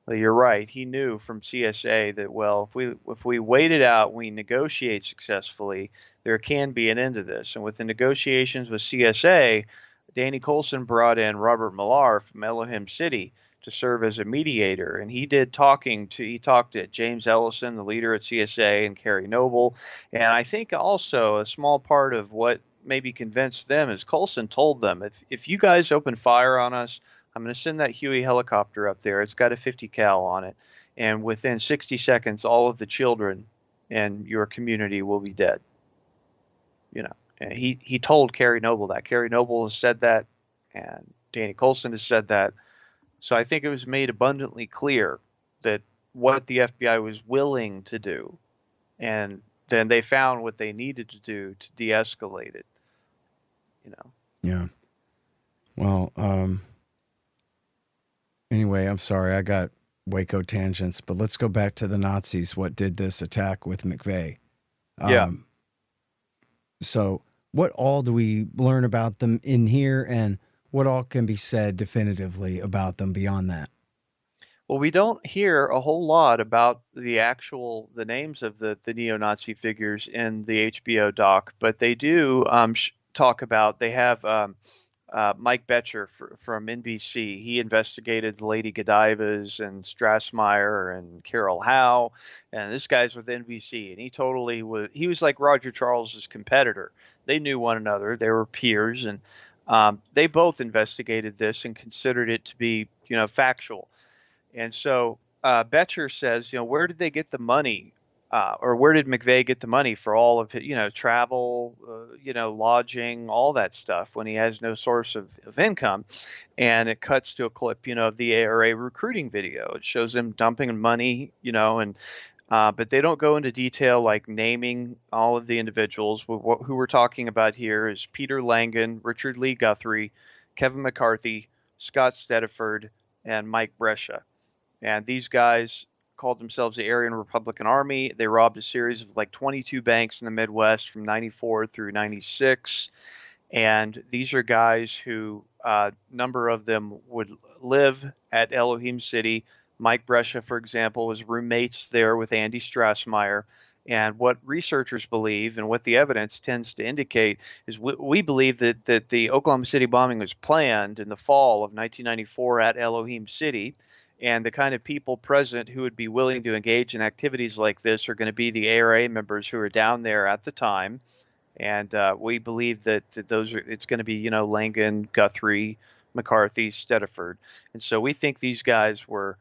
Well, you're right. He knew from CSA that, well, if we wait it out, we negotiate successfully, there can be an end to this. And with the negotiations with CSA, Danny Coulson brought in Robert Millar from Elohim City to serve as a mediator, and he talked to James Ellison, the leader at CSA, and Kerry Noble. And I think also a small part of what maybe convinced them is Coulson told them, if you guys open fire on us, I'm going to send that Huey helicopter up there. It's got a 50 cal on it. And within 60 seconds, all of the children in your community will be dead. And he told Kerry Noble that. Kerry Noble has said that, and Danny Coulson has said that. So I think it was made abundantly clear that what the FBI was willing to do. And then they found what they needed to do to de-escalate it. Yeah. Well, anyway, I'm sorry, I got Waco tangents, but let's go back to the Nazis. What did this attack with McVeigh? Yeah. So what all do we learn about them in here, and what all can be said definitively about them beyond that? Well, we don't hear a whole lot about the names of the neo-Nazi figures in the HBO doc, but they do talk about, they have Mike Betcher from NBC. He investigated Lady Godivas and Strassmeyer and Carol Howe, and this guy's with NBC, and he was like Roger Charles's competitor. They knew one another. They were peers, and they both investigated this and considered it to be, factual. And so Betcher says, where did they get the money? Or where did McVeigh get the money for all of it, travel, lodging, all that stuff when he has no source of income? And it cuts to a clip, of the ARA recruiting video. It shows him dumping money, but they don't go into detail like naming all of the individuals. Who we're talking about here is Peter Langan, Richard Lee Guthrie, Kevin McCarthy, Scott Stediford, and Mike Brescia. And these guys called themselves the Aryan Republican Army. They robbed a series of like 22 banks in the Midwest from 94 through 96. And these are guys who, number of them would live at Elohim City. Mike Brescia, for example, was roommates there with Andy Strassmeyer. And what researchers believe and what the evidence tends to indicate is we believe that the Oklahoma City bombing was planned in the fall of 1994 at Elohim City. And the kind of people present who would be willing to engage in activities like this are going to be the ARA members who are down there at the time. And we believe that it's going to be, Langan, Guthrie, McCarthy, Stediford. And so we think these guys were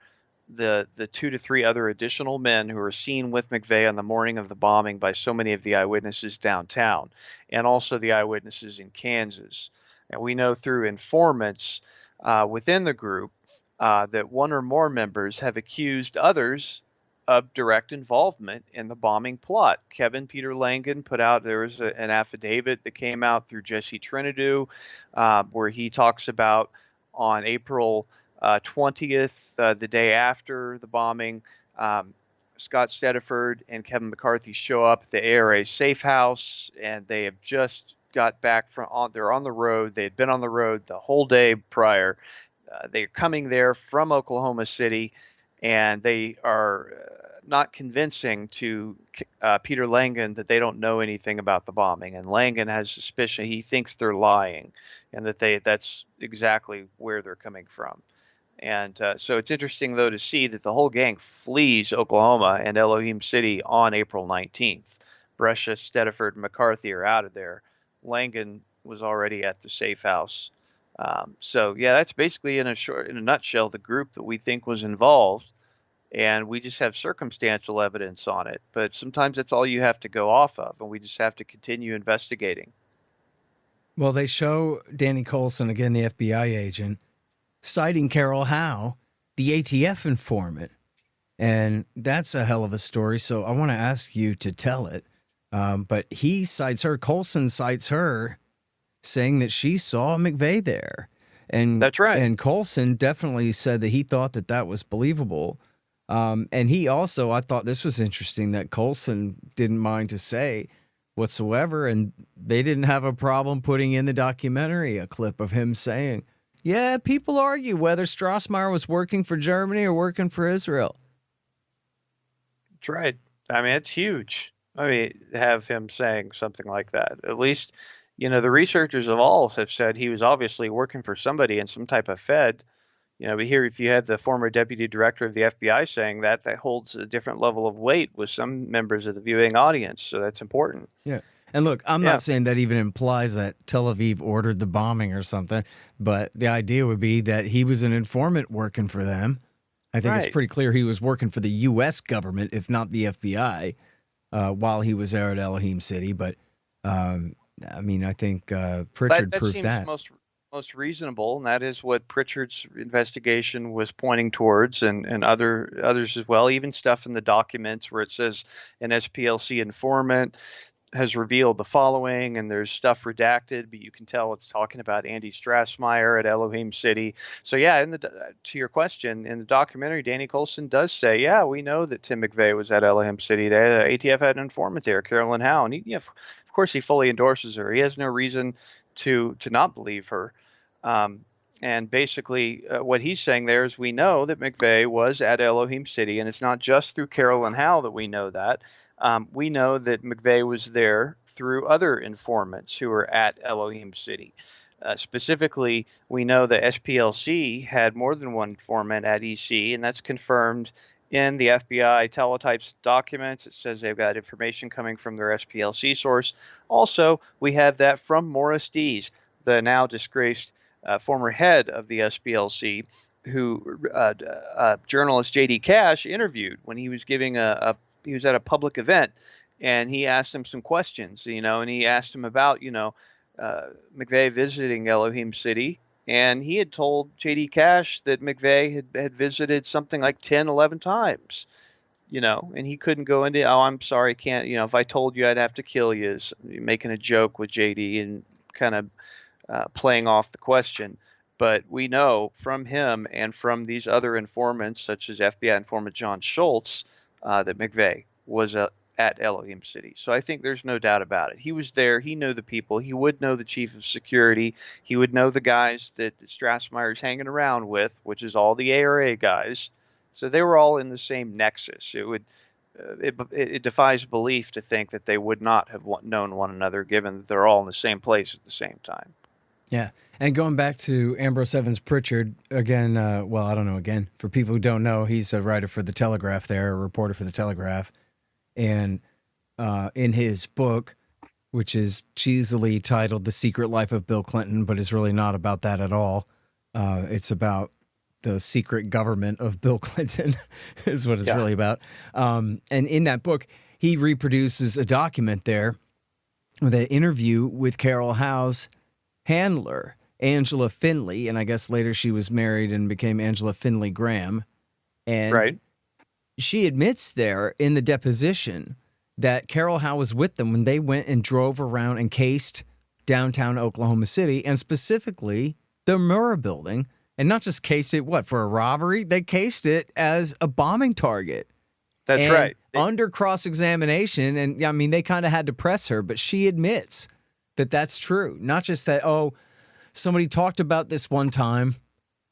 the 2 to 3 other additional men who were seen with McVeigh on the morning of the bombing by so many of the eyewitnesses downtown, and also the eyewitnesses in Kansas. And we know through informants within the group that one or more members have accused others of direct involvement in the bombing plot. Kevin Peter Langan there was an affidavit that came out through Jesse Trinidad, where he talks about on April 20th, the day after the bombing, Scott Stediford and Kevin McCarthy show up at the ARA safe house, and they have just got back they're on the road. They had been on the road the whole day prior. They're coming there from Oklahoma City, and they are not convincing to Peter Langan that they don't know anything about the bombing. And Langan has suspicion. He thinks they're lying, and that's exactly where they're coming from. And so it's interesting, though, to see that the whole gang flees Oklahoma and Elohim City on April 19th. Brescia, Stediford, and McCarthy are out of there. Langan was already at the safe house. So yeah, that's basically in a nutshell the group that we think was involved, and we just have circumstantial evidence on it. But sometimes that's all you have to go off of, and we just have to continue investigating. Well, they show Danny Coulson, again the FBI agent, citing Carol Howe, the ATF informant, And that's a hell of a story. So I want to ask you to tell it. But he cites her, Coulson cites her, saying that she saw McVeigh there. That's right. And Coulson definitely said that he thought that that was believable. And he also, I thought this was interesting that Coulson didn't mind to say whatsoever. And they didn't have a problem putting in the documentary a clip of him saying, yeah, people argue whether Strassmeyer was working for Germany or working for Israel. That's right. I mean, it's huge. I mean, have him saying something like that. At least, the researchers of all have said he was obviously working for somebody in some type of Fed. But here, if you had the former deputy director of the FBI saying that, that holds a different level of weight with some members of the viewing audience. So that's important. Yeah. And look, I'm Yeah. not saying that even implies that Tel Aviv ordered the bombing or something, but the idea would be that he was an informant working for them. I think it's Right. pretty clear he was working for the U.S. government, if not the FBI, while he was there at Elohim City. But, I mean, I think Pritchard That proved seems that. most reasonable, and that is what Pritchard's investigation was pointing towards, and others as well. Even stuff in the documents where it says an SPLC informant has revealed the following, and there's stuff redacted, but you can tell it's talking about Andy Strassmeyer at Elohim City. So yeah, to your question, in the documentary, Danny Coulson does say, yeah, we know that Tim McVeigh was at Elohim City. ATF had an informant there, Carolyn Howe, and of course he fully endorses her. He has no reason to not believe her. And basically, what he's saying there is we know that McVeigh was at Elohim City, and it's not just through Carolyn Howe that we know that. We know that McVeigh was there through other informants who were at Elohim City. Specifically, we know the SPLC had more than one informant at EC, and that's confirmed in the FBI teletypes documents. It says they've got information coming from their SPLC source. Also, we have that from Morris Dees, the now disgraced former head of the SPLC, who journalist J.D. Cash interviewed when he was giving he was at a public event, and he asked him some questions, and he asked him about, McVeigh visiting Elohim City, and he had told J.D. Cash that McVeigh had visited something like 10, 11 times, and he couldn't go into, oh, I'm sorry, can't, if I told you I'd have to kill you, making a joke with J.D. and kind of playing off the question. But we know from him and from these other informants, such as FBI informant John Schultz, that McVeigh was at Elohim City. So I think there's no doubt about it. He was there. He knew the people. He would know the chief of security. He would know the guys that Strassmeyer's hanging around with, which is all the ARA guys. So they were all in the same nexus. It defies belief to think that they would not have known one another, given that they're all in the same place at the same time. Yeah. And going back to Ambrose Evans Pritchard, again, well, I don't know, again, for people who don't know, he's a writer for The Telegraph there, a reporter for The Telegraph. And in his book, which is cheesily titled The Secret Life of Bill Clinton, but is really not about that at all. It's about the secret government of Bill Clinton is what it's really about. And in that book, he reproduces a document there with an interview with Carol Howe's handler, Angela Finley, and I guess later she was married and became Angela Finley Graham. And she admits there in the deposition that Carol Howe was with them when they went and drove around and cased downtown Oklahoma City, and specifically the Murrah building, and not just cased it, for a robbery? They cased it as a bombing target. That's right. Under cross-examination, and I mean, they kind of had to press her, but she admits that that's true. Not just that, somebody talked about this one time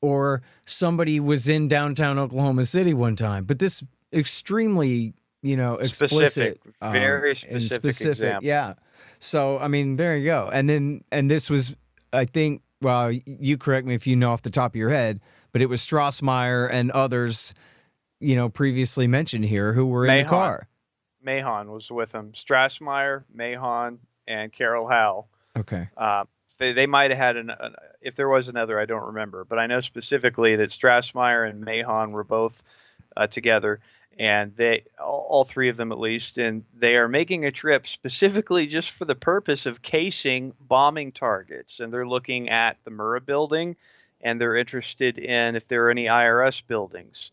or somebody was in downtown Oklahoma City one time, but this extremely, explicit, very specific example. Yeah. So, I mean, there you go. And this was, I think, well, you correct me if you know off the top of your head, but it was Strassmeyer and others, previously mentioned here who were in the car. Mahon was with him. Strassmeyer, Mahon, and Carol Howe. Okay. They might have had if there was another, I don't remember, but I know specifically that Strassmeyer and Mahon were both together, and all three of them at least, and they are making a trip specifically just for the purpose of casing bombing targets, and they're looking at the Murrah building, and they're interested in if there are any IRS buildings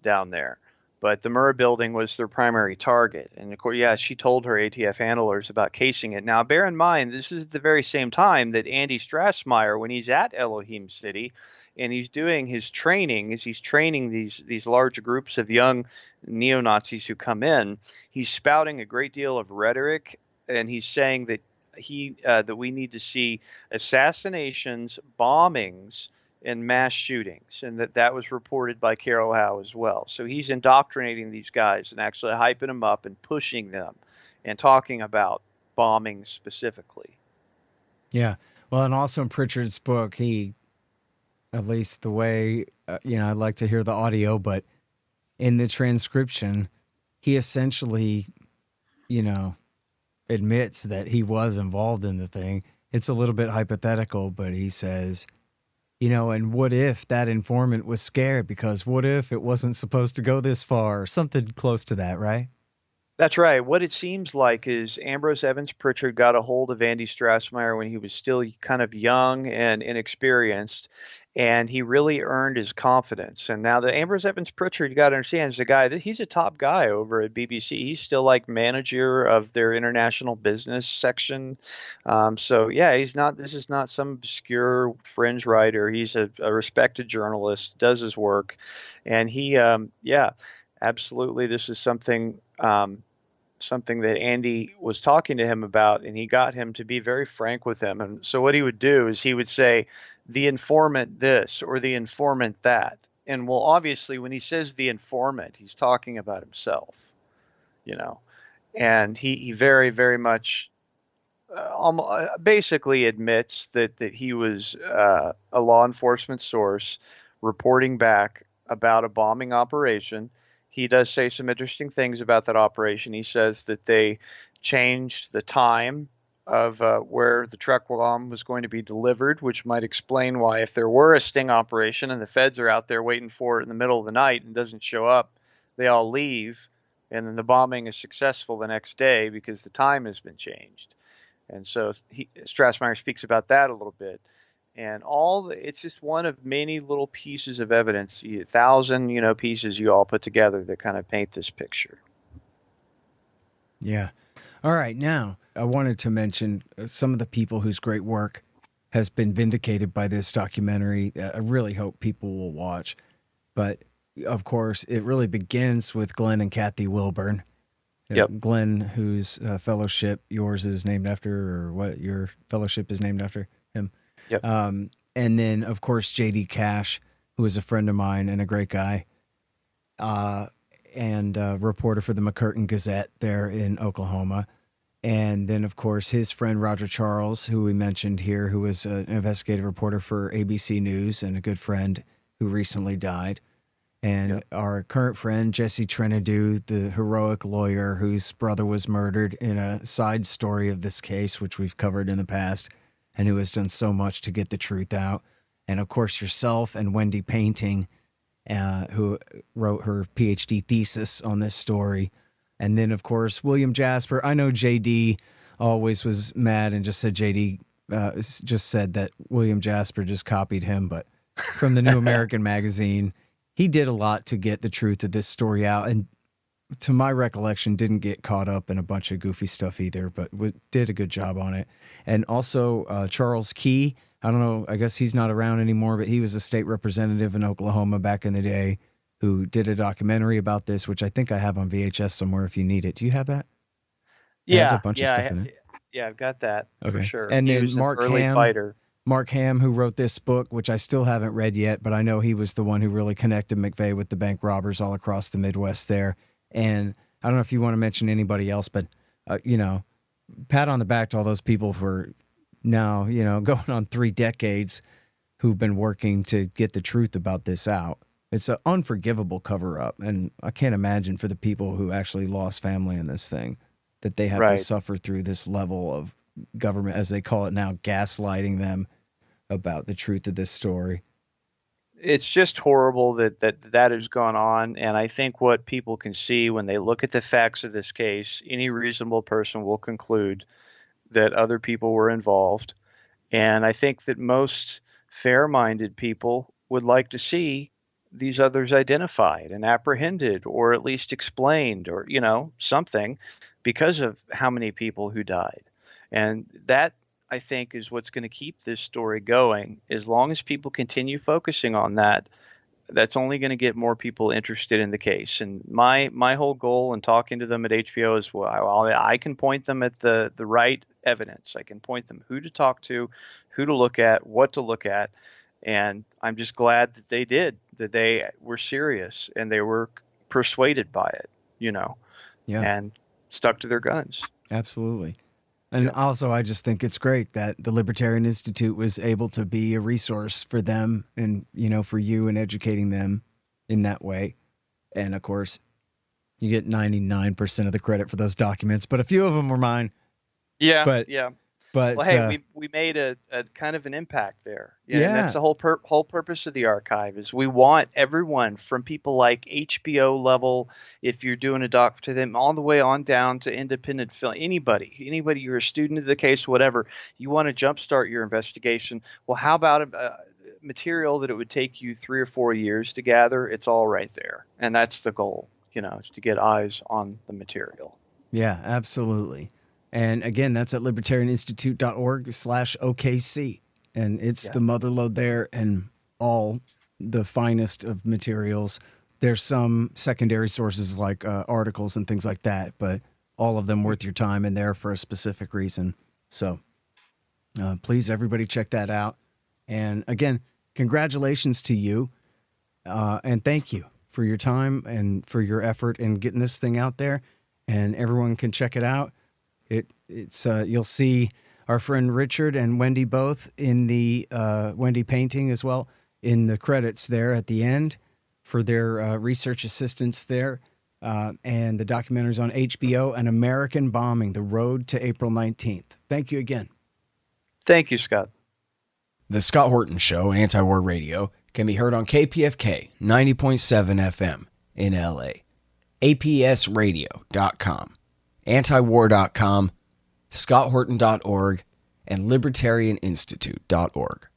down there. but the Murrah building was their primary target. And of course, yeah, she told her ATF handlers about casing it. Now, bear in mind, this is the very same time that Andy Strassmeyer, when he's at Elohim City, and he's doing his training, as he's training these large groups of young neo-Nazis who come in, he's spouting a great deal of rhetoric, and he's saying that that we need to see assassinations, bombings, and mass shootings, and that was reported by Carol Howe as well. So he's indoctrinating these guys and actually hyping them up and pushing them and talking about bombing specifically. Yeah. Well, and also in Pritchard's book, he, at least the way, I'd like to hear the audio, but in the transcription, he essentially, admits that he was involved in the thing. It's a little bit hypothetical, but he says, and what if that informant was scared? Because what if it wasn't supposed to go this far? Something close to that, right? That's right. What it seems like is Ambrose Evans Pritchard got a hold of Andy Strassmeyer when he was still kind of young and inexperienced, and he really earned his confidence. And now the Ambrose Evans Pritchard, you got to understand, is a guy that he's a top guy over at BBC. He's still like manager of their international business section. So yeah, he's not. This is not some obscure fringe writer. He's a respected journalist, does his work, and he, yeah. Absolutely, this is something that Andy was talking to him about, and he got him to be very frank with him. And so what he would do is he would say, the informant this or the informant that. And well, obviously, when he says the informant, he's talking about himself, and he very, very much basically admits that he was a law enforcement source reporting back about a bombing operation. He does say some interesting things about that operation. He says that they changed the time of where the truck bomb was going to be delivered, which might explain why, if there were a sting operation and the feds are out there waiting for it in the middle of the night and doesn't show up, they all leave, and then the bombing is successful the next day because the time has been changed. And so Strassmeyer speaks about that a little bit. And it's just one of many little pieces of evidence, 1,000, pieces you all put together that kind of paint this picture. Yeah. All right. Now, I wanted to mention some of the people whose great work has been vindicated by this documentary. I really hope people will watch. But, of course, it really begins with Glenn and Kathy Wilburn. Yep. Glenn, whose fellowship yours is named after, or what your fellowship is named after him. Yep. And then, of course, J.D. Cash, who is a friend of mine and a great guy, and a reporter for the McCurtain Gazette there in Oklahoma. And then, of course, his friend Roger Charles, who we mentioned here, who was an investigative reporter for ABC News and a good friend who recently died. And our current friend, Jesse Trenadu, the heroic lawyer whose brother was murdered in a side story of this case, which we've covered in the past, and who has done so much to get the truth out. And, of course, yourself and Wendy Painting, who wrote her PhD thesis on this story. And then, of course, William Jasper. I know JD always was mad and just said just said that William Jasper just copied him. But from the New American Magazine, he did a lot to get the truth of this story out. And to my recollection, didn't get caught up in a bunch of goofy stuff either, but did a good job on it. And also Charles Key, I don't know, I guess he's not around anymore, but he was a state representative in Oklahoma back in the day who did a documentary about this, which I think I have on VHS somewhere if you need it. Do you have that? It has a bunch of stuff in it. Yeah, I've got that for sure. And he then was Mark an early Ham, fighter. Mark Ham, who wrote this book, which I still haven't read yet, but I know he was the one who really connected McVeigh with the bank robbers all across the Midwest there. And I don't know if you want to mention anybody else, but, pat on the back to all those people for now, going on 3 decades who've been working to get the truth about this out. It's an unforgivable cover-up, and I can't imagine for the people who actually lost family in this thing that they have to suffer through this level of government, as they call it now, gaslighting them about the truth of this story. It's just horrible that has gone on, and I think what people can see when they look at the facts of this case, any reasonable person will conclude that other people were involved, and I think that most fair-minded people would like to see these others identified and apprehended, or at least explained, or something, because of how many people who died. And that, I think, is what's going to keep this story going. As long as people continue focusing on that, that's only going to get more people interested in the case. And my whole goal in talking to them at HBO is, well, I can point them at the right evidence. I can point them who to talk to, who to look at, what to look at. And I'm just glad that they were serious and they were persuaded by it, and stuck to their guns. Absolutely. And also, I just think it's great that the Libertarian Institute was able to be a resource for them and, for you, and educating them in that way. And of course, you get 99% of the credit for those documents, but a few of them were mine. Yeah. But well, hey, we made a kind of an impact there. And that's the whole purpose of the archive. Is we want everyone, from people like HBO level, if you're doing a doc, to them all the way on down to independent film. Anybody, you're a student of the case, whatever, you want to jumpstart your investigation. Well, how about a material that it would take you 3 or 4 years to gather? It's all right there, and that's the goal. Is to get eyes on the material. Yeah, absolutely. And again, that's at libertarianinstitute.org/OKC. And it's the motherlode there, and all the finest of materials. There's some secondary sources like articles and things like that, but all of them worth your time and there for a specific reason. So please, everybody, check that out. And again, congratulations to you. And thank you for your time and for your effort in getting this thing out there. And everyone can check it out. It's you'll see our friend Richard and Wendy both in the Wendy painting as well in the credits there at the end for their research assistance there. And the documentary's on HBO, An American Bombing, The Road to April 19th. Thank you again. Thank you, Scott. The Scott Horton Show, Anti-War Radio, can be heard on KPFK 90.7 FM in LA, APSradio.com, antiwar.com, scotthorton.org, and libertarianinstitute.org.